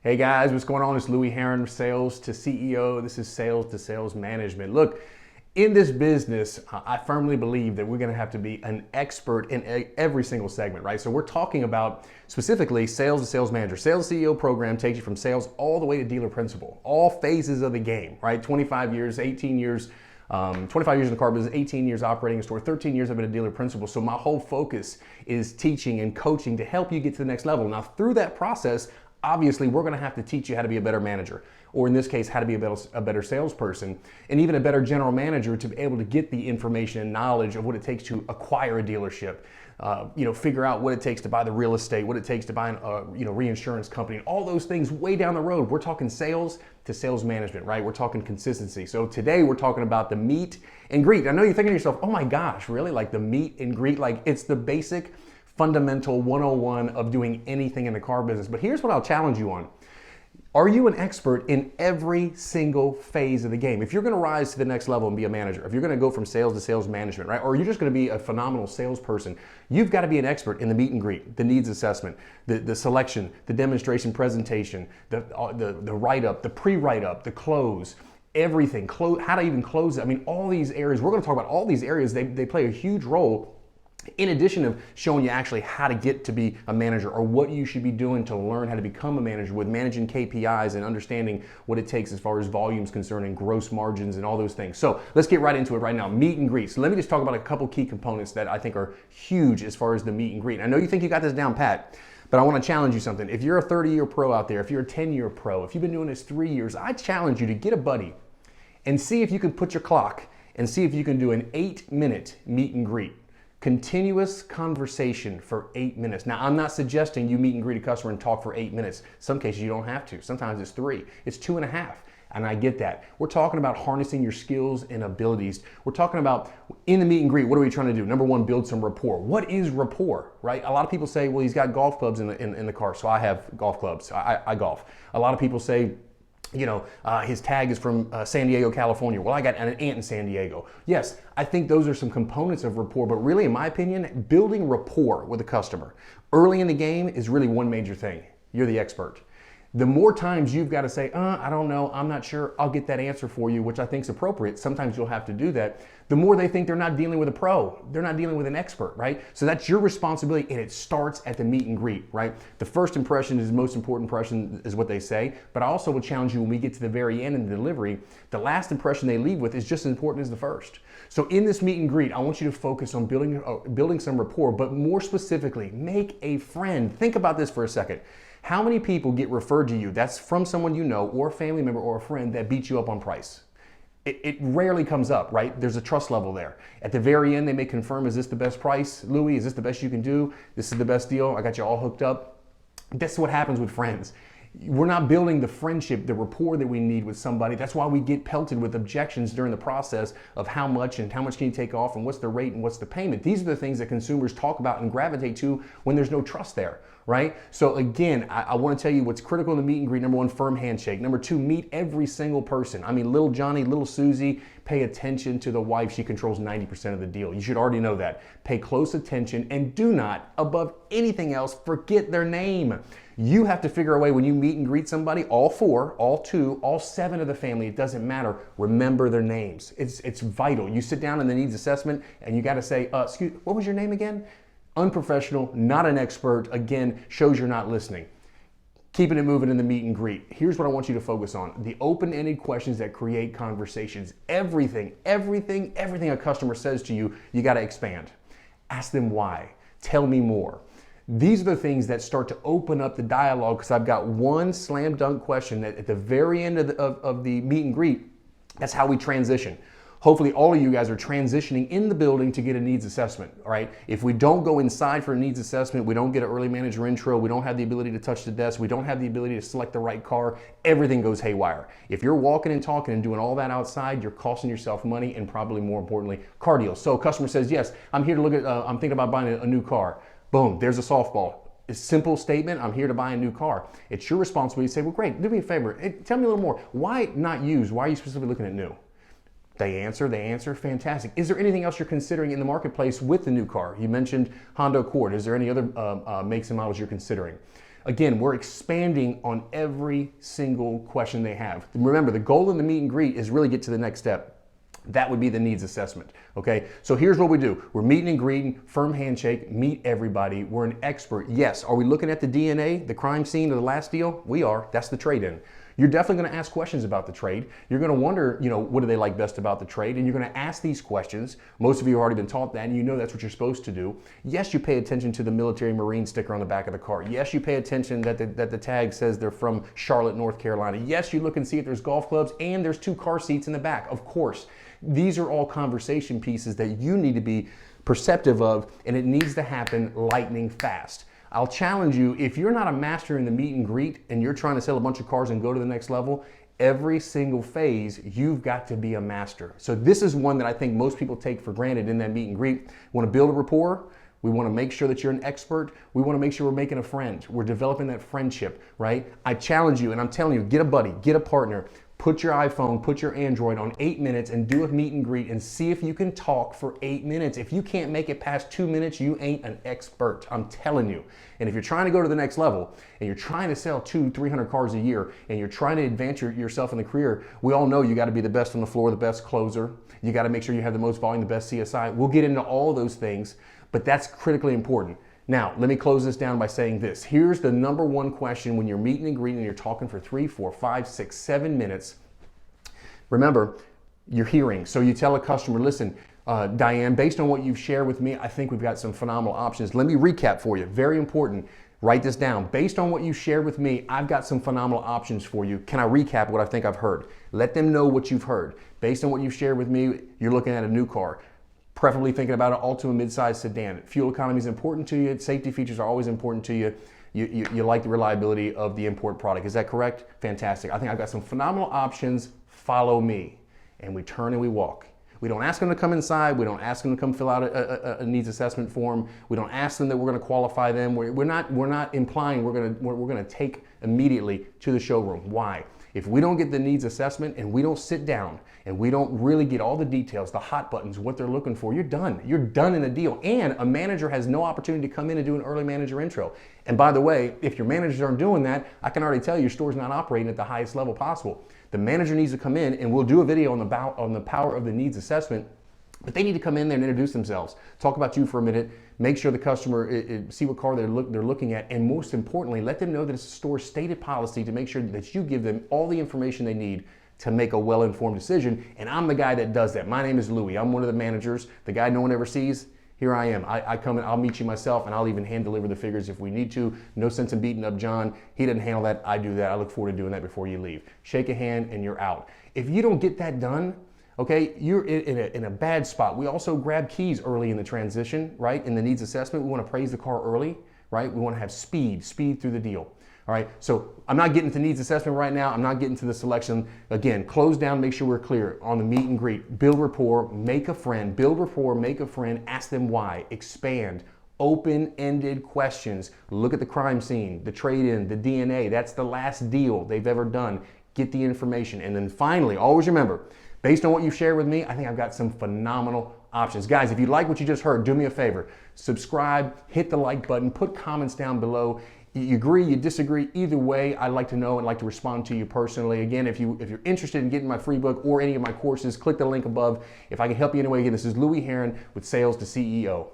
Hey guys, what's going on? It's Louie Herron, Sales to CEO. This is Sales to Sales Management. Look, in this business, I firmly believe that we're going to have to be an expert in every single segment, right? So we're talking about specifically sales to sales manager. Sales CEO program takes you from sales all the way to dealer principal, all phases of the game, right? 25 years, 18 years, 25 years in the car business, 18 years operating a store, 13 years I've been a dealer principal. So my whole focus is teaching and coaching to help you get to the next level. Now, through that process, obviously, we're going to have to teach you how to be a better manager, or in this case, how to be a better salesperson, and even a better general manager to be able to get the information and knowledge of what it takes to acquire a dealership. Figure out what it takes to buy the real estate, what it takes to buy a reinsurance company, all those things way down the road. We're talking sales to sales management, right? We're talking consistency. So today we're talking about the meet and greet. I know you're thinking to yourself, oh my gosh, really? Like the meet and greet? Like it's the basic fundamental 101 of doing anything in the car business. But here's what I'll challenge you on. Are you an expert in every single phase of the game? If you're going to rise to the next level and be a manager, if you're going to go from sales to sales management, right? Or you're just going to be a phenomenal salesperson, you've got to be an expert in the meet and greet, the needs assessment, the selection, the demonstration presentation, the write-up, the pre-write-up, the close, everything, how to even close it. I mean, all these areas, we're going to talk about all these areas. They play a huge role in addition of showing you actually how to get to be a manager or what you should be doing to learn how to become a manager with managing KPIs and understanding what it takes as far as volumes concerned and gross margins and all those things. So let's get right into it right now. Meet and greet. So let me just talk about a couple key components that I think are huge as far as the meet and greet. I know you think you got this down pat, but I want to challenge you something. If you're a 30-year pro out there, if you're a 10-year pro, if you've been doing this 3 years, I challenge you to get a buddy and see if you can put your clock and see if you can do an 8-minute meet and greet. Continuous conversation for 8 minutes. Now, I'm not suggesting you meet and greet a customer and talk for 8 minutes. Some cases you don't have to. Sometimes it's 3. It's 2.5. And I get that. We're talking about harnessing your skills and abilities. We're talking about in the meet and greet, what are we trying to do? Number one, build some rapport. What is rapport, right? A lot of people say, well, he's got golf clubs in the car. So I have golf clubs. I golf. A lot of people say, his tag is from San Diego, California. Well, I got an aunt in San Diego. Yes, I think those are some components of rapport, but really, in my opinion, building rapport with a customer early in the game is really one major thing. You're the expert. The more times you've got to say, I don't know, I'm not sure, I'll get that answer for you, which I think is appropriate. Sometimes you'll have to do that. The more they think they're not dealing with a pro, they're not dealing with an expert, right? So that's your responsibility, and it starts at the meet and greet, right? The first impression is the most important impression, is what they say, but I also will challenge you when we get to the very end in the delivery, the last impression they leave with is just as important as the first. So in this meet and greet, I want you to focus on building some rapport, but more specifically, make a friend. Think about this for a second. How many people get referred to you that's from someone you know or a family member or a friend that beats you up on price? It rarely comes up, right? There's a trust level there. At the very end, they may confirm, is this the best price? Louie, is this the best you can do? This is the best deal. I got you all hooked up. That's what happens with friends. We're not building the friendship, the rapport that we need with somebody. That's why we get pelted with objections during the process of how much and how much can you take off and what's the rate and what's the payment. These are the things that consumers talk about and gravitate to when there's no trust there, right? So again, I want to tell you what's critical in the meet and greet. Number one, firm handshake. Number two, meet every single person. I mean, little Johnny, little Susie, pay attention to the wife. She controls 90% of the deal. You should already know that. Pay close attention and do not, above anything else, forget their name. You have to figure a way when you meet and greet somebody, all 4, all 2, all 7 of the family, it doesn't matter. Remember their names. It's vital. You sit down in the needs assessment and you got to say, excuse, what was your name again? Unprofessional, not an expert, again, shows you're not listening. Keeping it moving in the meet and greet. Here's what I want you to focus on. The open-ended questions that create conversations. Everything a customer says to you, you got to expand. Ask them why. Tell me more. These are the things that start to open up the dialogue, because I've got one slam dunk question that at the very end of the meet and greet, that's how we transition. Hopefully all of you guys are transitioning in the building to get a needs assessment, all right? If we don't go inside for a needs assessment, we don't get an early manager intro, we don't have the ability to touch the desk, we don't have the ability to select the right car, everything goes haywire. If you're walking and talking and doing all that outside, you're costing yourself money and probably more importantly, car deals. So a customer says, yes, I'm here to look at, I'm thinking about buying a new car. Boom, there's a softball. A simple statement, I'm here to buy a new car. It's your responsibility to say, well, great, do me a favor. Tell me a little more. Why not used? Why are you specifically looking at new? They answer, fantastic. Is there anything else you're considering in the marketplace with the new car? You mentioned Honda Accord. Is there any other makes and models you're considering? Again, we're expanding on every single question they have. Remember, the goal in the meet and greet is really get to the next step. That would be the needs assessment, okay? So here's what we do. We're meeting and greeting, firm handshake, meet everybody. We're an expert. Yes, are we looking at the DNA, the crime scene of the last deal? We are. That's the trade-in. You're definitely going to ask questions about the trade. You're going to wonder, what do they like best about the trade? And you're going to ask these questions. Most of you have already been taught that, and you know that's what you're supposed to do. Yes, you pay attention to the military Marine sticker on the back of the car. Yes, you pay attention that the tag says they're from Charlotte, North Carolina. Yes, you look and see if there's golf clubs, and there's 2 car seats in the back. Of course, these are all conversation pieces that you need to be perceptive of, and it needs to happen lightning fast. I'll challenge you, if you're not a master in the meet and greet and you're trying to sell a bunch of cars and go to the next level, every single phase, you've got to be a master. So this is one that I think most people take for granted in that meet and greet. We want to build a rapport. We want to make sure that you're an expert. We want to make sure we're making a friend. We're developing that friendship, right? I challenge you, and I'm telling you, get a buddy, get a partner. Put your iPhone, put your Android on 8 minutes and do a meet and greet and see if you can talk for 8 minutes. If you can't make it past 2 minutes, you ain't an expert. I'm telling you. And if you're trying to go to the next level and you're trying to sell 200-300 cars a year and you're trying to advance yourself in the career, we all know you got to be the best on the floor, the best closer. You got to make sure you have the most volume, the best CSI. We'll get into all those things, but that's critically important. Now, let me close this down by saying this. Here's the number one question when you're meeting and greeting and you're talking for 3, 4, 5, 6, 7 minutes. Remember, you're hearing. So you tell a customer, listen, Diane, based on what you've shared with me, I think we've got some phenomenal options. Let me recap for you. Very important. Write this down. Based on what you shared with me, I've got some phenomenal options for you. Can I recap what I think I've heard? Let them know what you've heard. Based on what you've shared with me, you're looking at a new car. Preferably thinking about an Altima midsize sedan. Fuel economy is important to you. Safety features are always important to you. You like the reliability of the import product. Is that correct? Fantastic. I think I've got some phenomenal options. Follow me. And we turn and we walk. We don't ask them to come inside. We don't ask them to come fill out a needs assessment form. We don't ask them that we're going to qualify them. We're not implying we're going to take immediately to the showroom. Why? If we don't get the needs assessment and we don't sit down and we don't really get all the details, the hot buttons, what they're looking for, you're done. You're done in the deal. And a manager has no opportunity to come in and do an early manager intro. And by the way, if your managers aren't doing that, I can already tell you your store's not operating at the highest level possible. The manager needs to come in, and we'll do a video on the power of the needs assessment. But they need to come in there and introduce themselves, talk about you for a minute, make sure the customer see what car they're looking at, and most importantly, let them know that it's a store's stated policy to make sure that you give them all the information they need to make a well-informed decision. And I'm the guy that does that. My name is Louie. I'm one of the managers, the guy no one ever sees. Here I am. I come in, I'll meet you myself, and I'll even hand deliver the figures if we need to. No sense in beating up John. He doesn't handle that. I do that. I look forward to doing that before you leave. Shake a hand and you're out. If you don't get that done, okay, you're in a bad spot. We also grab keys early in the transition, right? In the needs assessment, we want to praise the car early, right? We want to have speed through the deal. All right, so I'm not getting to needs assessment right now. I'm not getting to the selection. Again, close down, make sure we're clear on the meet and greet. Build rapport, make a friend. Build rapport, make a friend, ask them why. Expand. Open-ended questions. Look at the crime scene, the trade-in, the DNA. That's the last deal they've ever done. Get the information. And then finally, always remember, based on what you've shared with me, I think I've got some phenomenal options. Guys, if you like what you just heard, do me a favor. Subscribe, hit the like button, put comments down below. You agree, you disagree, either way, I'd like to know and like to respond to you personally. Again, if you're interested in getting my free book or any of my courses, click the link above. If I can help you in any way, again, this is Louie Herron with Sales to CEO.